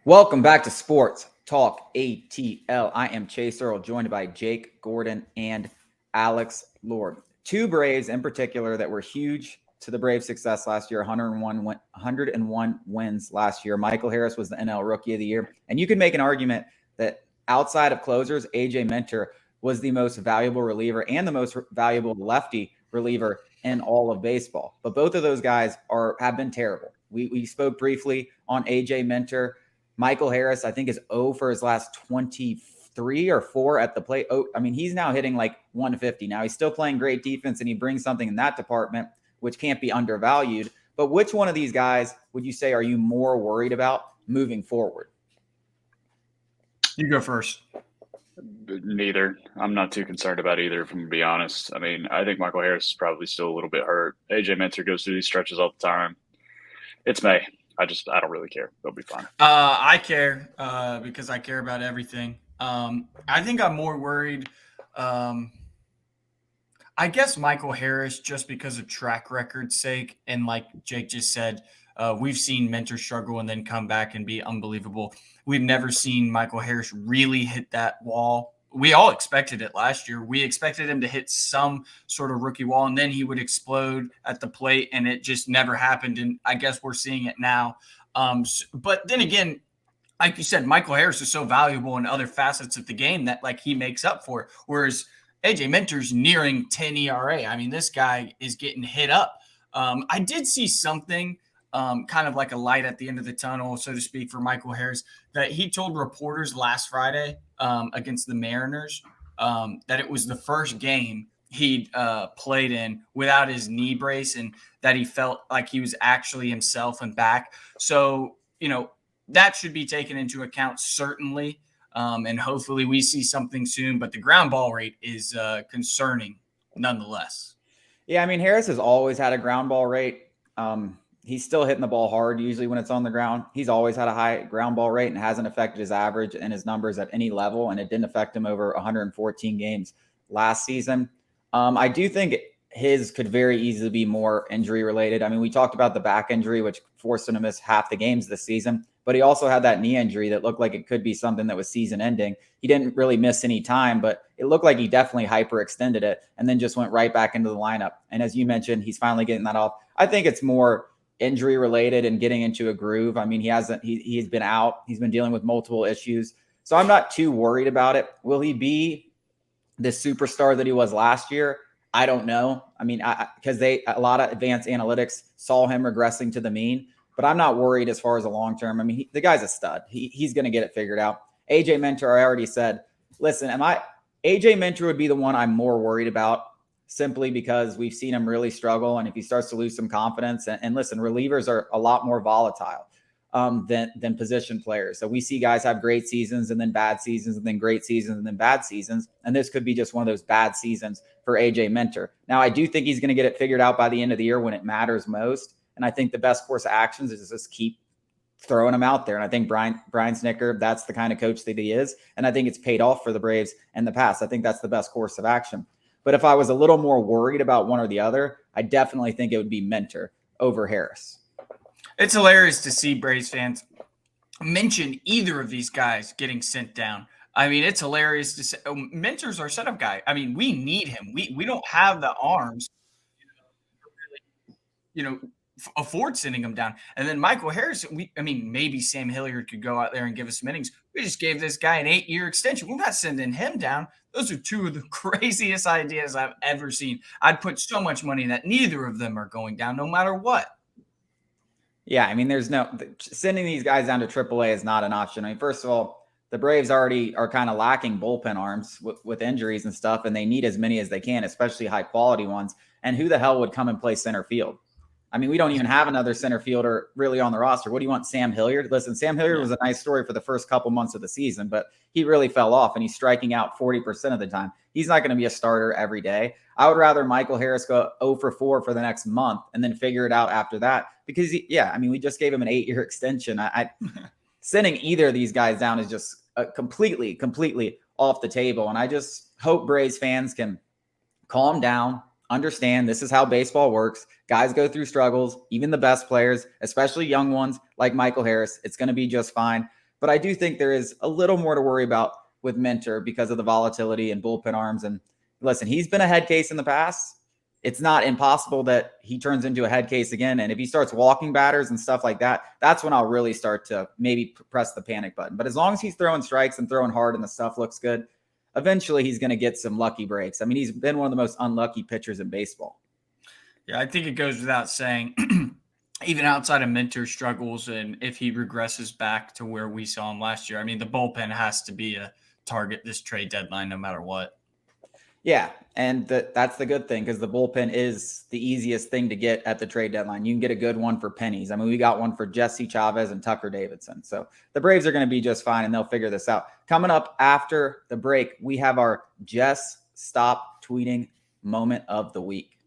Welcome back to Sports Talk ATL. I am Chase Earl, joined by Jake Gordon and Alex Lord. Two Braves in particular that were huge to the Braves' success last year, 101 wins last year. Michael Harris was the NL Rookie of the Year. And you could make an argument that outside of closers, A.J. Minter was the most valuable reliever and the most valuable lefty reliever in all of baseball. But both of those guys have been terrible. We spoke briefly on A.J. Minter. Michael Harris, I think, is 0 for his last 23 or 4 at the plate. Oh, I mean, he's now hitting like 150. Now, he's still playing great defense, and he brings something in that department, which can't be undervalued. But which one of these guys would you say are you more worried about moving forward? You go first. Neither. I'm not too concerned about either, if I'm going to be honest. I mean, I think Michael Harris is probably still a little bit hurt. AJ Minter goes through these stretches all the time. It's May. I don't really care. They'll be fine. I care because I care about everything. I think I'm more worried. I guess Michael Harris, just because of track record's sake, and like Jake just said, we've seen Minter struggle and then come back and be unbelievable. We've never seen Michael Harris really hit that wall. We all expected it last year. We expected him to hit some sort of rookie wall, and then he would explode at the plate, and it just never happened. And I guess we're seeing it now. But then again, like you said, Michael Harris is so valuable in other facets of the game that like he makes up for it. Whereas AJ Minter's nearing 10 ERA. I mean, this guy is getting hit up. I did see something kind of like a light at the end of the tunnel, so to speak, for Michael Harris, that he told reporters last Friday against the Mariners that it was the first game he'd played in without his knee brace, and that he felt like he was actually himself and back. So, that should be taken into account, certainly. And hopefully we see something soon, but the ground ball rate is concerning nonetheless. Yeah, I mean, Harris has always had a ground ball rate. He's still hitting the ball hard usually when it's on the ground. He's always had a high ground ball rate and hasn't affected his average and his numbers at any level, and it didn't affect him over 114 games last season. I do think his could very easily be more injury related. I mean, we talked about the back injury, which forced him to miss half the games this season, but he also had that knee injury that looked like it could be something that was season ending. He didn't really miss any time, but it looked like he definitely hyperextended it and then just went right back into the lineup. And as you mentioned, he's finally getting that off. I think it's more injury related and getting into a groove. I mean, he's been out. He's been dealing with multiple issues. So I'm not too worried about it. Will he be the superstar that he was last year? I don't know. I mean, because a lot of advanced analytics saw him regressing to the mean, but I'm not worried as far as the long term. I mean, the guy's a stud. He's going to get it figured out. AJ Minter, I already said, listen, AJ Minter would be the one I'm more worried about, simply because we've seen him really struggle. And if he starts to lose some confidence, and listen, relievers are a lot more volatile than position players. So we see guys have great seasons and then bad seasons and then great seasons and then bad seasons. And this could be just one of those bad seasons for AJ Minter. Now, I do think he's going to get it figured out by the end of the year when it matters most. And I think the best course of actions is just keep throwing him out there. And I think Brian Snitker, that's the kind of coach that he is. And I think it's paid off for the Braves in the past. I think that's the best course of action. But if I was a little more worried about one or the other, I definitely think it would be Minter over Harris. It's hilarious to see Braves fans mention either of these guys getting sent down. I mean, it's hilarious to say Minter's our setup guy. I mean, we need him. We don't have the arms, afford sending him down. And then Michael Harris, maybe Sam Hilliard could go out there and give us some innings. We just gave this guy an 8-year extension. We're not sending him down. Those are two of the craziest ideas I've ever seen. I'd put so much money that neither of them are going down no matter what. Yeah, I mean, sending these guys down to AAA is not an option. I mean, first of all, the Braves already are kind of lacking bullpen arms with injuries and stuff, and they need as many as they can, especially high quality ones. And who the hell would come and play center field? I mean, we don't even have another center fielder really on the roster. What do you want, Sam Hilliard? Listen, Sam Hilliard was a nice story for the first couple months of the season, but he really fell off, and he's striking out 40% of the time. He's not going to be a starter every day. I would rather Michael Harris go 0 for 4 for the next month and then figure it out after that, because, we just gave him an 8-year extension. Sending either of these guys down is just completely off the table. And I just hope Braves fans can calm down, understand this is how baseball works. Guys go through struggles, even the best players, especially young ones like Michael Harris. It's going to be just fine. But I do think there is a little more to worry about with Minter because of the volatility and bullpen arms. And listen, he's been a head case in the past. It's not impossible that he turns into a head case again. And if he starts walking batters and stuff like that, that's when I'll really start to maybe press the panic button. But as long as he's throwing strikes and throwing hard and the stuff looks good, eventually he's going to get some lucky breaks. I mean, he's been one of the most unlucky pitchers in baseball. Yeah, I think it goes without saying, even outside of Minter struggles, and if he regresses back to where we saw him last year, I mean, the bullpen has to be a target this trade deadline no matter what. Yeah, and that's the good thing because the bullpen is the easiest thing to get at the trade deadline. You can get a good one for pennies. I mean, we got one for Jesse Chavez and Tucker Davidson. So the Braves are going to be just fine, and they'll figure this out. Coming up after the break, we have our Jess Stop Tweeting moment of the week.